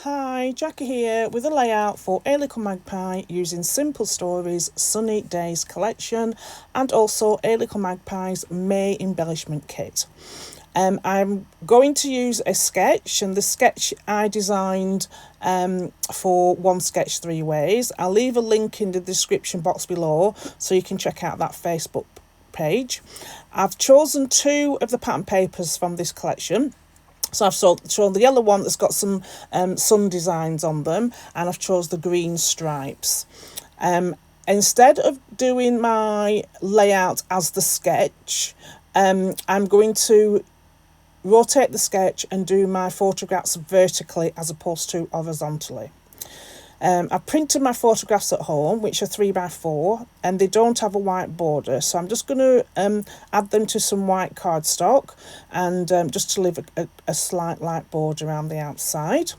Hi, Jackie here with a layout for A Little Magpie using Simple Stories Sunny Days collection and also A Little Magpie's May embellishment kit. I'm going to use a sketch, and the sketch I designed for One Sketch Three Ways. I'll leave a link in the description box below so you can check out that Facebook page. I've chosen two of the pattern papers from this collection. So I've shown the yellow one that's got some sun designs on them, and I've chose the green stripes. Instead of doing my layout as the sketch, I'm going to rotate the sketch and do my photographs vertically as opposed to horizontally. I've printed my photographs at home, which are 3x4, and they don't have a white border. So I'm just going to add them to some white cardstock and just to leave a slight light border around the outside.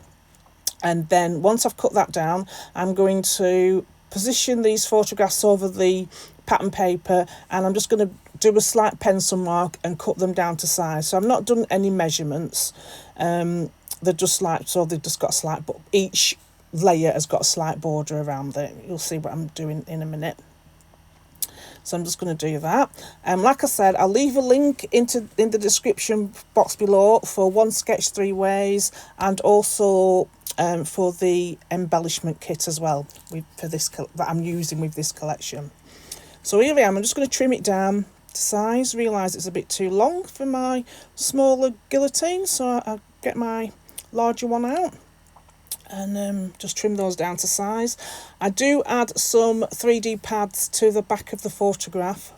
And then once I've cut that down, I'm going to position these photographs over the pattern paper, and I'm just going to do a slight pencil mark and cut them down to size. So I've not done any measurements. They're just like, so they've just got a slight, but each layer has got a slight border around it. You'll see what I'm doing in a minute. So I'm just going to do that. Like I said, I'll leave a link in the description box below for One Sketch Three Ways and also for the embellishment kit as well for this that I'm using with this collection. So here I am. I'm just going to trim it down to size. Realise it's a bit too long for my smaller guillotine, so I'll get my larger one out and just trim those down to size. I do add some 3D pads to the back of the photographs,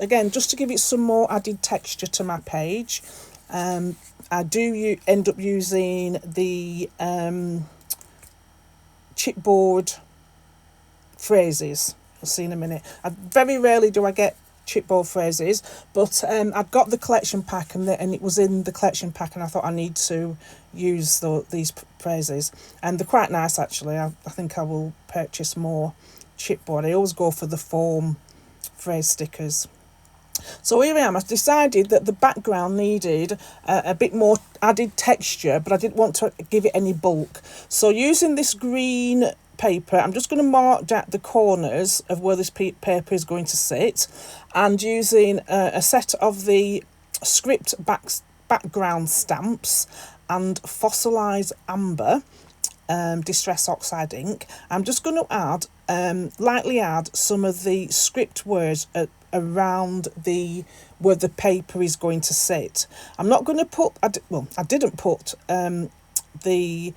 again, just to give it some more added texture to my page. I do end up using the chipboard phrases. You'll see in a minute. Very rarely do I get chipboard phrases, but I've got the collection pack and it was in the collection pack, and I thought I need to use these phrases, and they're quite nice actually. I think I will purchase more chipboard. I always go for the foam phrase stickers. So here I am. I've decided that the background needed a bit more added texture, but I didn't want to give it any bulk. So using this green paper, I'm just going to mark out the corners of where this paper is going to sit, and using a set of the script background stamps and fossilised amber distress oxide ink, I'm just going to lightly add some of the script words around where the paper is going to sit. I'm not going to put, I didn't put the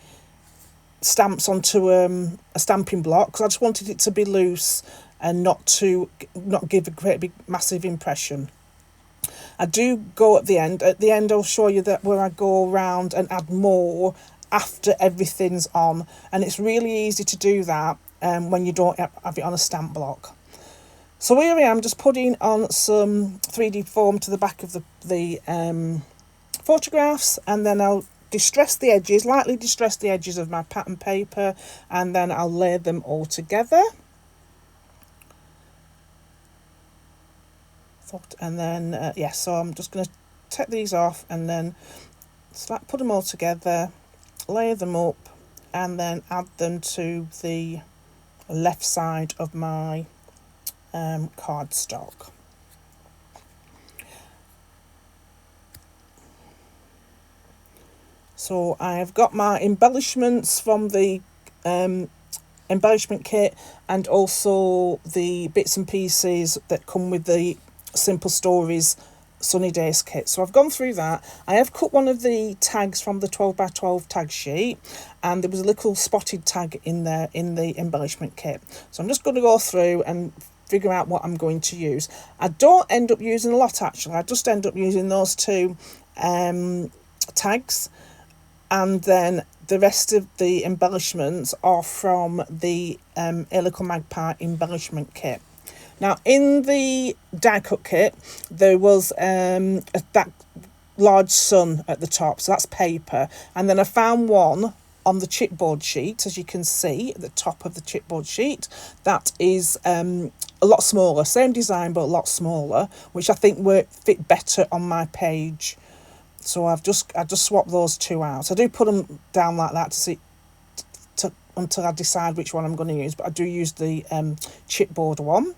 stamps onto a stamping block because I just wanted it to be loose and not give a great big massive impression. I do go at the end. At the end I'll show you that where I go around and add more after everything's on, and it's really easy to do that when you don't have it on a stamp block. So here I am, just putting on some 3D foam to the back of the photographs, and then I'll lightly distress the edges of my pattern paper, and then I'll lay them all together. And then, so I'm just going to take these off and then put them all together, lay them up, and then add them to the left side of my cardstock. So I've got my embellishments from the embellishment kit and also the bits and pieces that come with the Simple Stories Sunny Days kit. So I've gone through that. I have cut one of the tags from the 12x12 tag sheet, and there was a little spotted tag in there in the embellishment kit. So I'm just going to go through and figure out what I'm going to use. I don't end up using a lot actually. I just end up using those two tags, and then the rest of the embellishments are from the A Little Magpie embellishment kit. Now, in the die cut kit, there was that large sun at the top, so that's paper. And then I found one on the chipboard sheet, as you can see, at the top of the chipboard sheet, that is a lot smaller. Same design, but a lot smaller, which I think would fit better on my page. So I just swapped those two out. I do put them down like that to see until I decide which one I'm going to use, but I do use the chipboard one.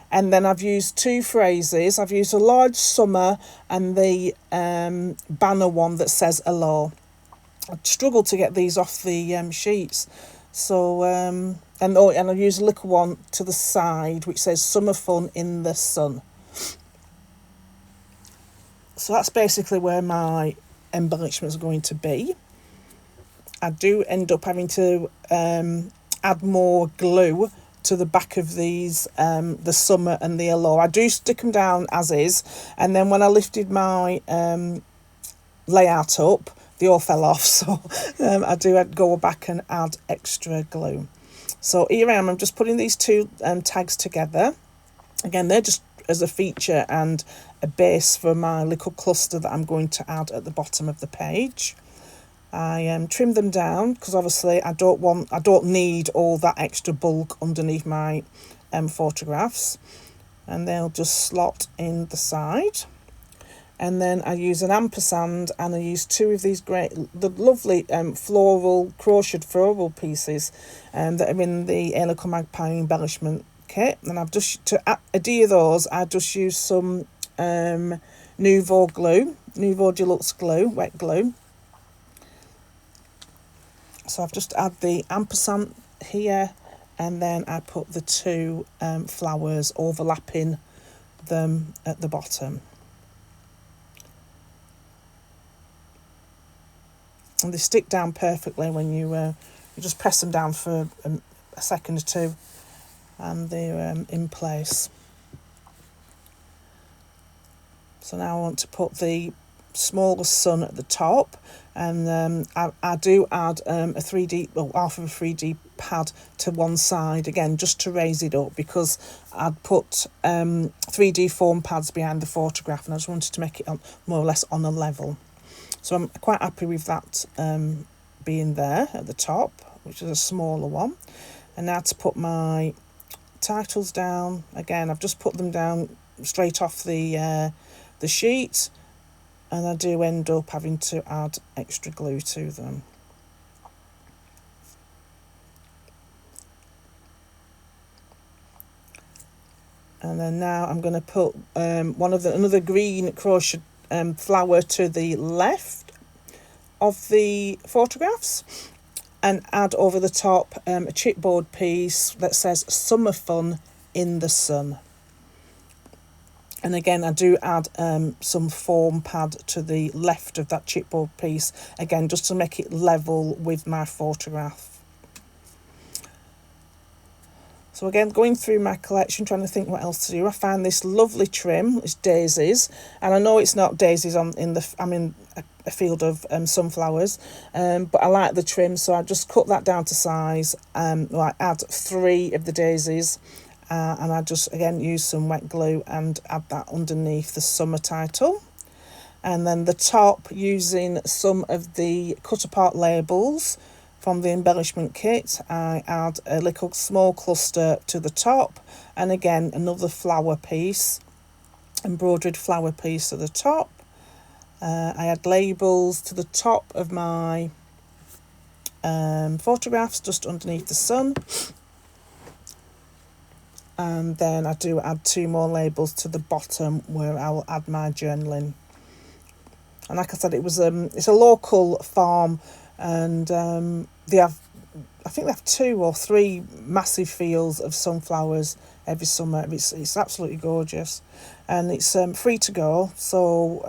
And then I've used two phrases. I've used a large summer and the banner one that says hello. I struggled to get these off the sheets. So, and I use a little one to the side which says summer fun in the sun. So that's basically where my embellishment is going to be. I do end up having to add more glue to the back of these, the summer and the hello. I do stick them down as is, and then when I lifted my layout up, they all fell off, so I do go back and add extra glue. So here I am, I'm just putting these two tags together. Again, they're just as a feature and a base for my little cluster that I'm going to add at the bottom of the page. I trimmed them down because obviously I don't need all that extra bulk underneath my photographs, and they'll just slot in the side. And then I use an ampersand, and I use two of these the lovely crocheted floral pieces that are in the Elyco Magpie embellishment kit. And I've just, to adhere those, I just use some Nouveau Deluxe glue, wet glue. So I've just add the ampersand here, and then I put the two flowers overlapping them at the bottom. And they stick down perfectly when you just press them down for a second or two, and they're in place. So now I want to put the smaller sun at the top, and I do add half of a 3D pad to one side again, just to raise it up, because I'd put 3D foam pads behind the photograph, and I just wanted to make it more or less on a level. So I'm quite happy with that being there at the top, which is a smaller one. And now to put my titles down, again I've just put them down straight off the sheet, and I do end up having to add extra glue to them. And then now I'm going to put another green crochet flower to the left of the photographs, and add over the top a chipboard piece that says summer fun in the sun. And again, I do add some foam pad to the left of that chipboard piece, again, just to make it level with my photograph. So again, going through my collection, trying to think what else to do. I found this lovely trim, it's daisies, and I know it's not daisies I'm in a field of sunflowers, but I like the trim, so I just cut that down to size. I add 3 of the daisies, and I just again use some wet glue and add that underneath the summer title. And then the top, using some of the cut apart labels from the embellishment kit, I add a little small cluster to the top, and again another flower piece, embroidered flower piece at the top. I add labels to the top of my photographs just underneath the sun, and then I do add 2 more labels to the bottom where I will add my journaling. And like I said, it's a local farm, and I think they have 2 or 3 massive fields of sunflowers every summer. It's absolutely gorgeous, and it's free to go. So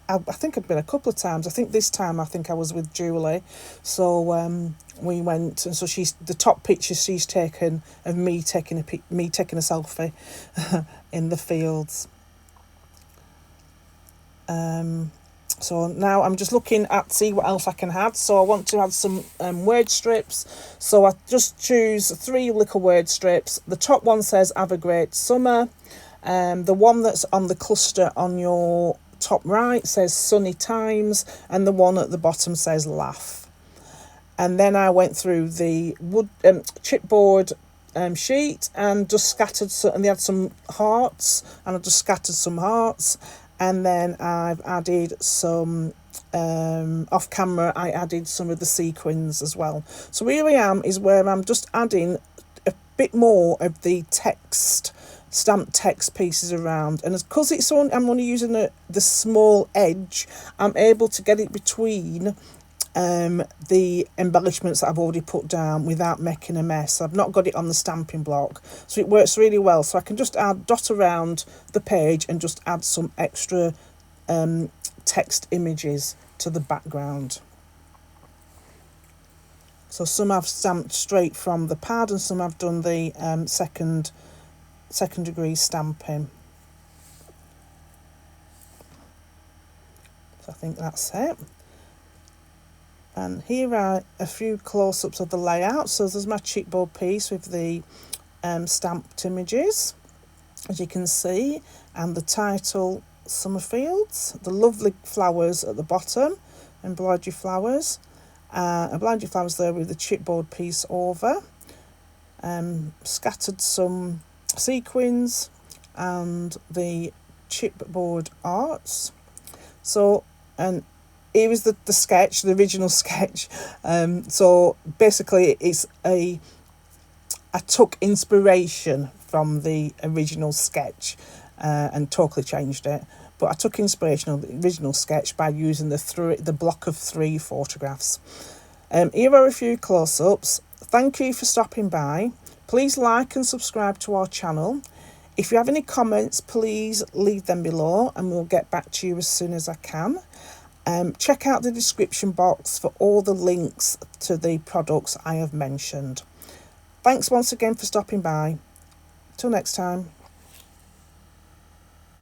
I think I've been a couple of times. I think this time I was with Julie, so we went, and so the top picture she's taken of me taking a selfie in the fields. So now I'm just looking at see what else I can add. So I want to add some word strips. So I just choose 3 little word strips. The top one says "Have a great summer." The one that's on the cluster on your top right says "Sunny times," and the one at the bottom says "Laugh." And then I went through the wood chipboard sheet and just scattered, and they had some hearts, and I just scattered some hearts. and then I've added some off camera. I added some of the sequins as well. So here I am is where I'm just adding a bit more of the text, stamped text pieces around, and because it's on, I'm only using the small edge, I'm able to get it between the embellishments that I've already put down without making a mess. I've not got it on the stamping block, so it works really well. So I can just dot around the page and just add some extra text images to the background. So some I've stamped straight from the pad, and some I've done the second degree stamping. So I think that's it. And here are a few close-ups of the layout. So there's my chipboard piece with the stamped images, as you can see, and the title Summerfields, the lovely flowers at the bottom, embroidery flowers there with the chipboard piece over, scattered some sequins and the chipboard arts. So, and here is the sketch, the original sketch. So basically I took inspiration from the original sketch and totally changed it. But I took inspiration of the original sketch by using the block of 3 photographs. Here are a few close-ups. Thank you for stopping by. Please like and subscribe to our channel. If you have any comments, please leave them below and we'll get back to you as soon as I can. Check out the description box for all the links to the products I have mentioned. Thanks once again for stopping by. Till next time.